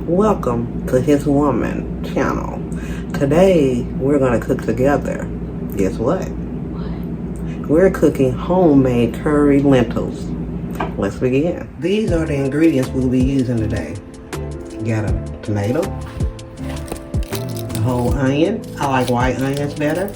Welcome to His Woman channel. Today we're going to cook together. Guess what? We're cooking homemade curry lentils. Let's begin. These are the ingredients we'll be using today. You got a tomato, a whole onion. I like white onions better.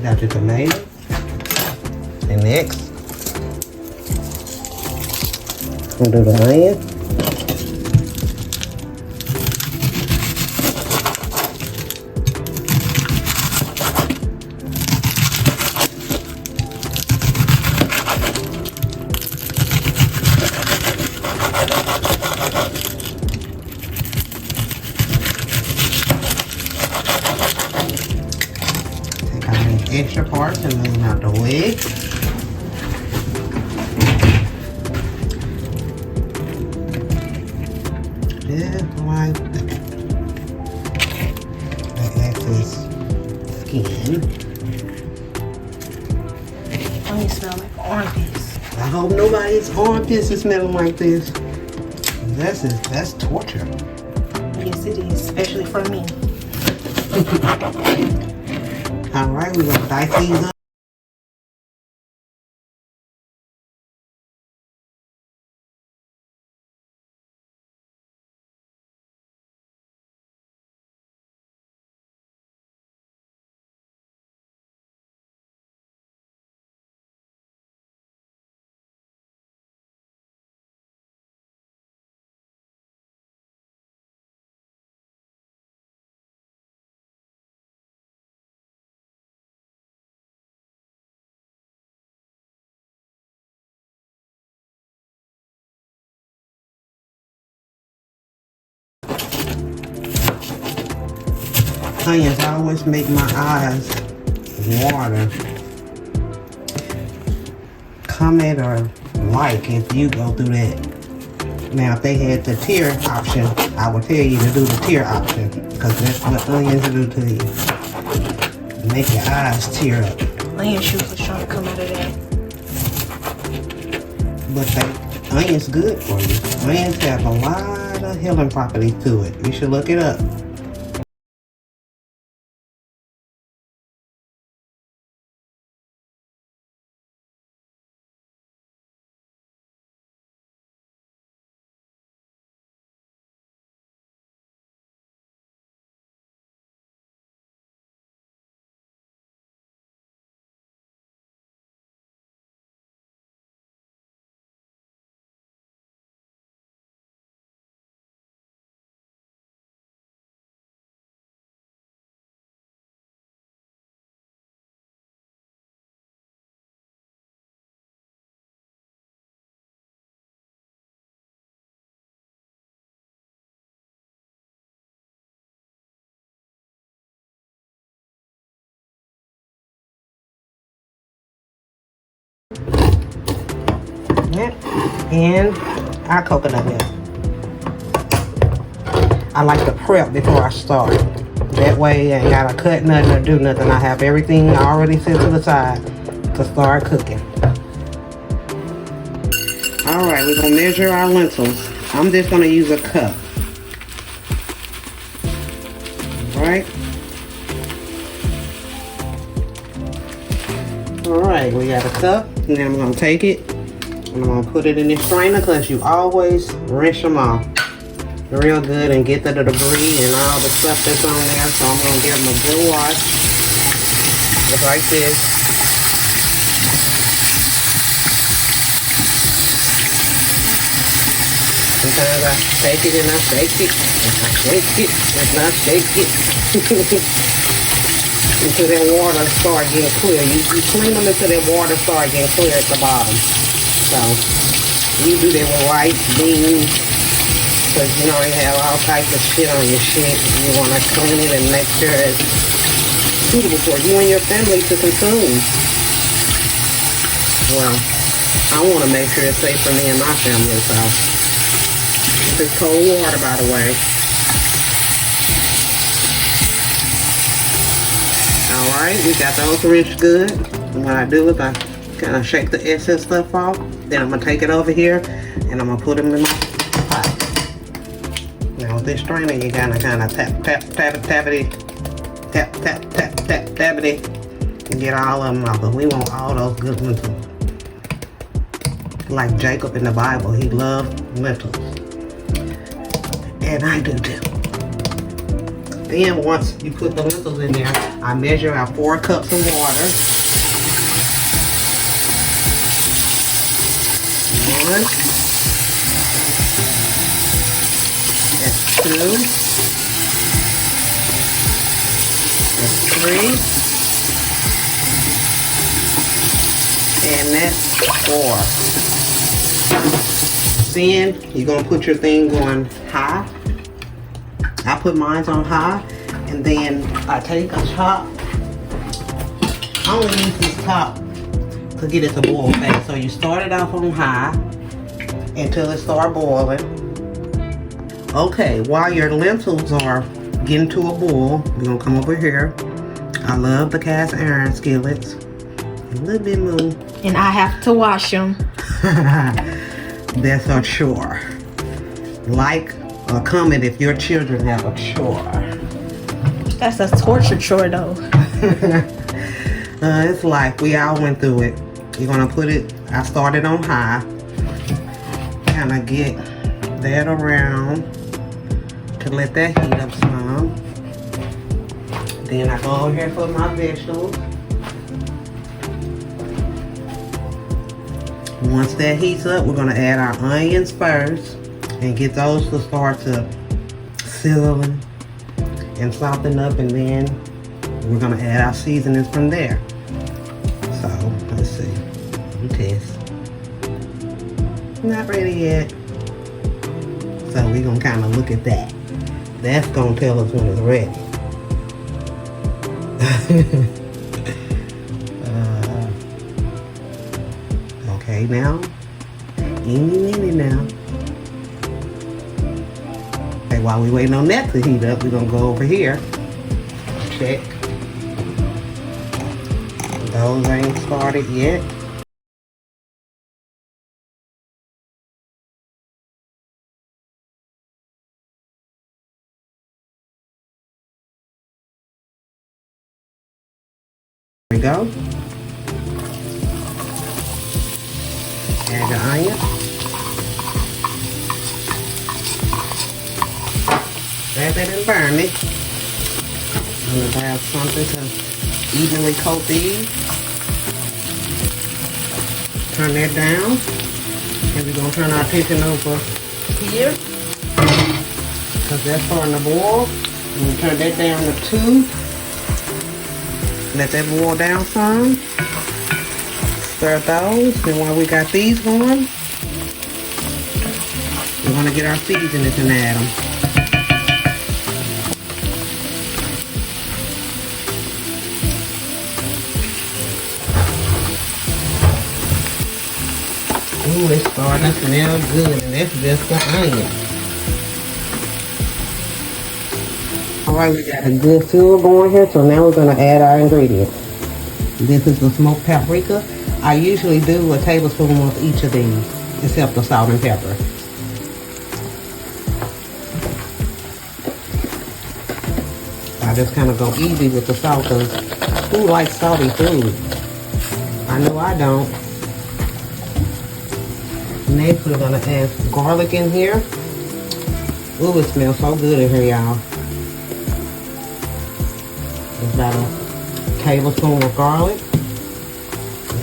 Got your tomato. And next, we'll do the onion. Take out these extra parts and move them out the way. Just like that. That excess skin. Oh, you smell like armpits. I hope nobody's armpits is smelling like this. That's torture. Yes, it is, especially for me. Alright, we're gonna dice these up. Onions always make my eyes water. Comment or like if you go through that. Now, if they had the tier option, I would tell you to do the tier option because that's what onions do to you. Make your eyes tear up. Onion shoes was trying to come out of that. But onions good for you. Onions have a lot of healing properties to it. You should look it up. that. And our coconut milk. I like to prep before I start. That way I ain't gotta cut nothing or do nothing. I have everything already set to the side to start cooking. Alright, we're gonna measure our lentils. I'm just gonna use a cup. Alright. Alright, we got a cup. And then I'm gonna take it and I'm gonna put it in this strainer because you always rinse them off real good and get the debris and all the stuff that's on there. So I'm gonna give them a good wash. Just like this. Sometimes I shake it and I shake it and I shake it and I shake it until that water start getting clear. You clean them until that water start getting clear at the bottom. So you do that with rice, beans, because you know they have all types of shit on your shit. You want to clean it and make sure it's suitable for you and your family to consume. Well, I want to make sure it's safe for me and my family, so this is cold water, by the way. Alright, we got those rinsed good. And what I do is I kind of shake the excess stuff off. Then I'm going to take it over here and I'm going to put them in my pot. Now with this strainer, you gotta kind of tap it, and get all of them out. But we want all those good lentils. Like Jacob in the Bible, he loved lentils. And I do too. Then once you put the lentils in there, I measure out 4 cups of water. 1. That's 2. That's 3. And that's 4. Then you're gonna put your thing on high. I put mine on high, and then I take a top. I only use this top to get it to boil fast. So you start it off on high until it starts boiling. Okay, while your lentils are getting to a boil, we're gonna come over here. I love the cast iron skillets. A little bit more. And I have to wash them. That's a chore. Like or comment if your children have a chore. That's a torture chore though. It's like we all went through it. You're gonna put it, I started on high. Kind of get that around to let that heat up some. Then I go over here and put my vegetables. Once that heats up, we're gonna add our onions first and get those to start to sizzle and soften up, and then we're gonna add our seasonings from there. So let's see, let me test. Not ready yet. So we're gonna kind of look at that. That's gonna tell us when it's ready. Okay, now, eeny now. Okay, while we waiting on that to heat up, we're gonna go over here. Check. Those ain't started yet. There we go. Add the onion. Grab it and burn it. I'm gonna have something to evenly coat these. Turn that down. And we're gonna turn our attention over here. Because that's starting to boil. And we turn that down to 2. Let that boil down some. Stir those. Then while we got these going, we want to get our seasonings and add them. Ooh, it's starting to smell good, and that's just the onion. Alright, we got a good feel going here, so now we're going to add our ingredients. This is the smoked paprika. I usually do a tablespoon of each of these, except the salt and pepper. I just kind of go easy with the salt because who likes salty food? I know I don't. Next, we're going to add garlic in here. Ooh, it smells so good in here, y'all. It's about a tablespoon of garlic.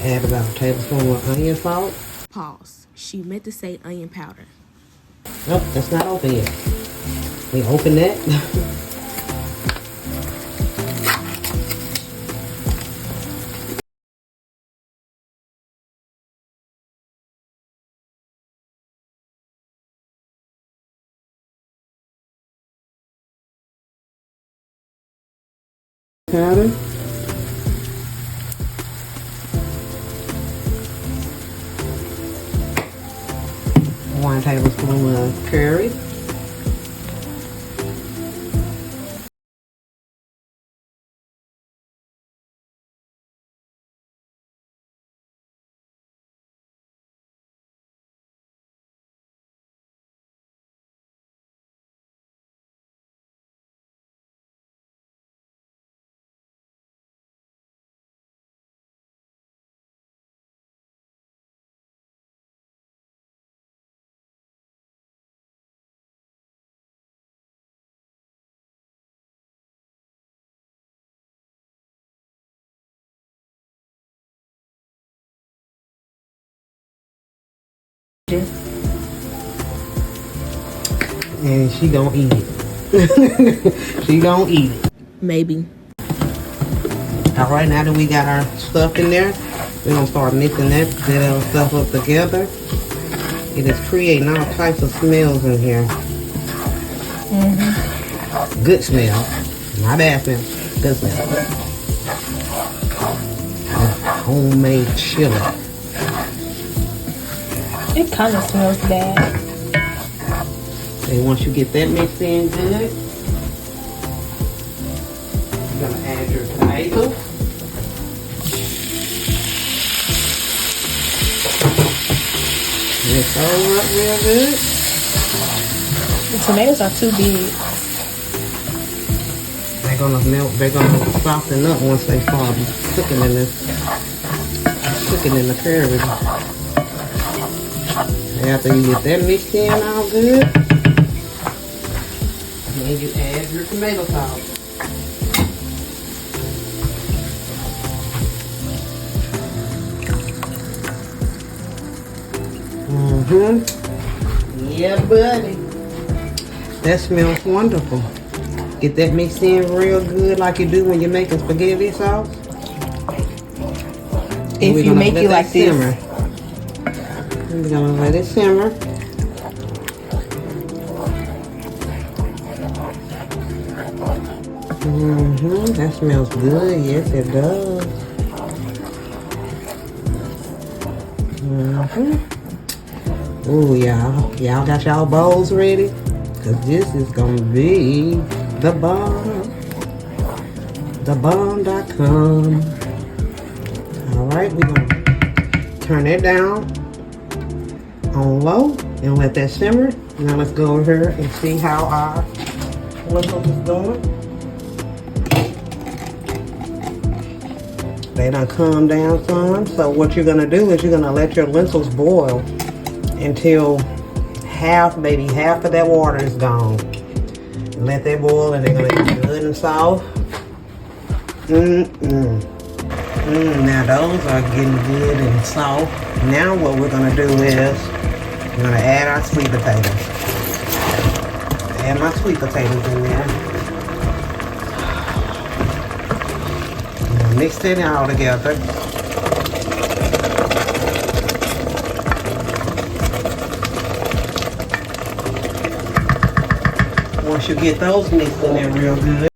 Add about a tablespoon of onion salt. Pause. She meant to say onion powder. Nope, that's not open yet. We open that. Powder. 1 tablespoon of curry. And she gonna eat it. She gonna eat it. Maybe. All right, now that we got our stuff in there, we're gonna start mixing that stuff up together. It is creating all types of smells in here. Good smell, not bad smell. Good smell. Homemade chili. It kind of smells bad. And once you get that mixed in good, you're gonna add your tomato. Mix all up real good. The tomatoes are too big. They're gonna melt. They're gonna soften up once they start cooking in the curry. After you get that mixed in all good, then you add your tomato sauce. Yeah, buddy. That smells wonderful. Get that mixed in real good like you do when you're making spaghetti sauce. If you make it like this. We're gonna let it simmer. That smells good. Yes, it does. Ooh, y'all got y'all bowls ready? Cause this is gonna be the bomb. TheBomb.com. All right, we're gonna turn it down on low and let that simmer. Now let's go over here and see how our lentils is doing. They done calm down some. So what you're gonna do is you're gonna let your lentils boil until maybe half of that water is gone. Let that boil and they're gonna get good and soft. Now those are getting good and soft. Now what we're gonna do is we're gonna add our sweet potatoes. Add my sweet potatoes in there. Mix it all together. Once you get those mixed in there real good,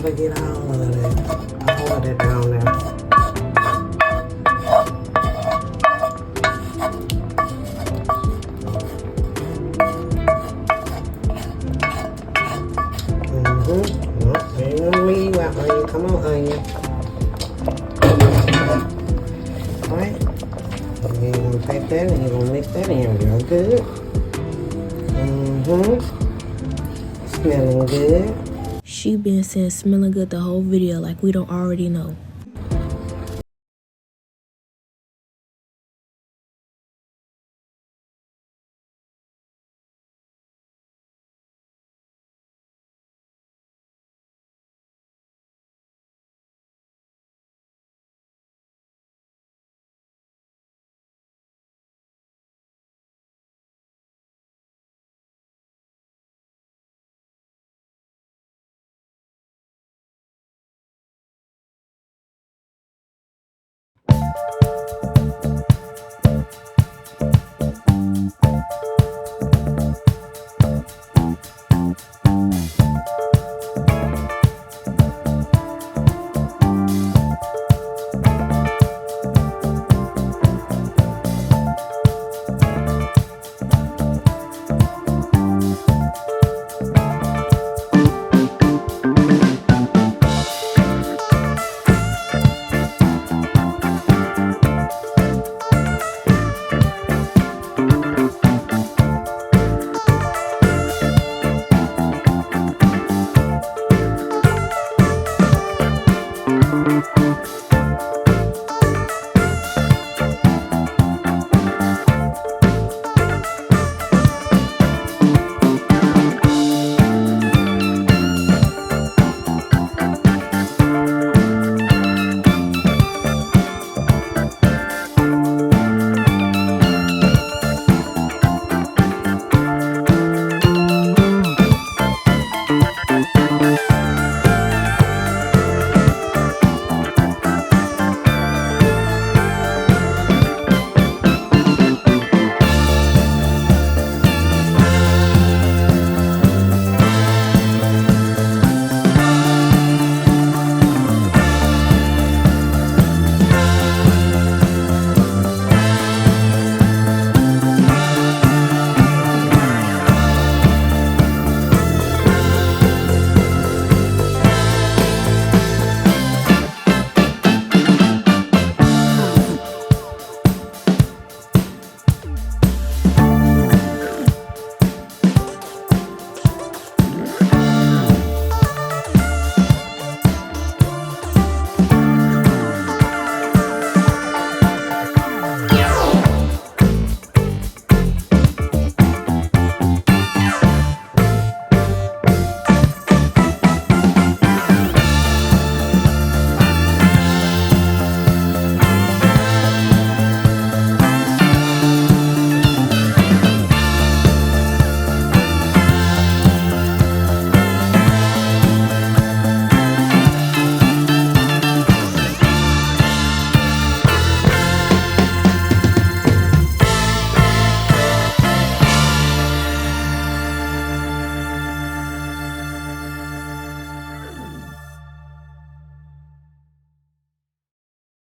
gotta get all of that. All of that down there. No, I ain't gonna leave out onion. Come on, onion. Alright. And you're gonna take that and you're gonna mix that in real good. Smelling good. She been saying smelling good the whole video like we don't already know.